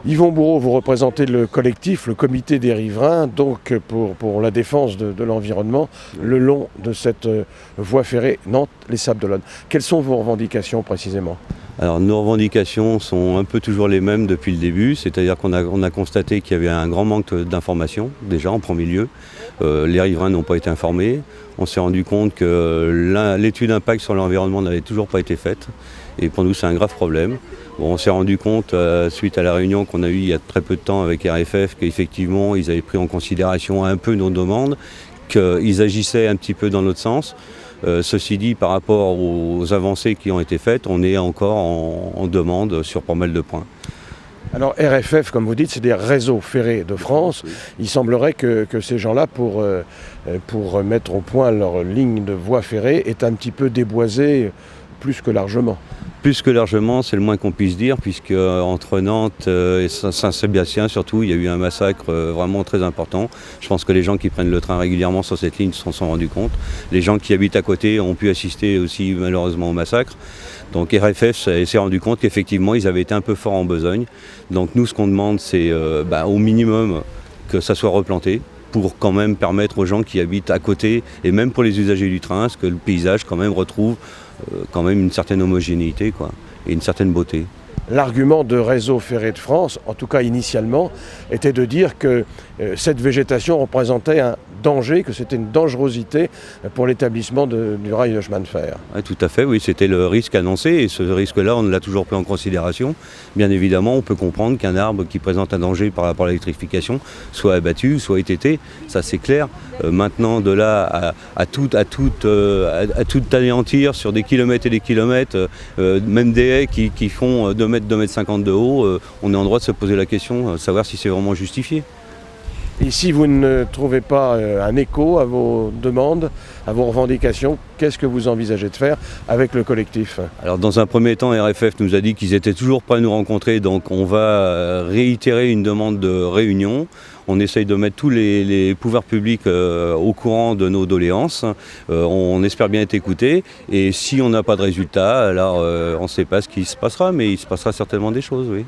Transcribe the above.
Yvon Bourreau, vous représentez le collectif, le comité des riverains, donc pour la défense de l'environnement, le long de cette voie ferrée Nantes-Les Sables-d'Olonne. Quelles sont vos revendications précisément ? Alors nos revendications sont un peu toujours les mêmes depuis le début, c'est-à-dire qu'on a constaté qu'il y avait un grand manque d'informations, déjà en premier lieu. Les riverains n'ont pas été informés. On s'est rendu compte que l'étude d'impact sur l'environnement n'avait toujours pas été faite. Et pour nous, c'est un grave problème. Bon, on s'est rendu compte, suite à la réunion qu'on a eue il y a très peu de temps avec RFF, qu'effectivement, ils avaient pris en considération un peu nos demandes, qu'ils agissaient un petit peu dans notre sens. Ceci dit, par rapport aux avancées qui ont été faites, on est encore en demande sur pas mal de points. Alors RFF, comme vous dites, c'est des réseaux ferrés de France. Il semblerait que ces gens-là, pour mettre au point leur ligne de voie ferrée, est un petit peu déboisés plus que largement. Plus que largement, c'est le moins qu'on puisse dire, puisque entre Nantes et Saint-Sébastien surtout, il y a eu un massacre vraiment très important. Je pense que les gens qui prennent le train régulièrement sur cette ligne s'en sont rendus compte. Les gens qui habitent à côté ont pu assister aussi malheureusement au massacre. Donc RFF s'est rendu compte qu'effectivement, ils avaient été un peu forts en besogne. Donc nous, ce qu'on demande, c'est au minimum que ça soit replanté, pour quand même permettre aux gens qui habitent à côté, et même pour les usagers du train, que le paysage quand même retrouve quand même une certaine homogénéité et une certaine beauté. L'argument de Réseau Ferré de France, en tout cas initialement, était de dire que cette végétation représentait un danger, que c'était une dangerosité pour l'établissement du rail de chemin de fer. Oui, tout à fait, oui, c'était le risque annoncé et ce risque-là, on ne l'a toujours pris en considération. Bien évidemment, on peut comprendre qu'un arbre qui présente un danger par rapport à l'électrification soit abattu, soit étêté, ça c'est clair. Maintenant, de là à tout anéantir sur des kilomètres et des kilomètres, même des haies qui font 2 mètres, 2,50 mètres de haut, on est en droit de se poser la question, savoir si c'est vraiment justifié. Et si vous ne trouvez pas un écho à vos demandes, à vos revendications, qu'est-ce que vous envisagez de faire avec le collectif ? Alors dans un premier temps, RFF nous a dit qu'ils étaient toujours prêts à nous rencontrer, donc on va réitérer une demande de réunion. On essaye de mettre tous les pouvoirs publics au courant de nos doléances. On espère bien être écoutés. Et si on n'a pas de résultat, alors on ne sait pas ce qui se passera, mais il se passera certainement des choses, oui.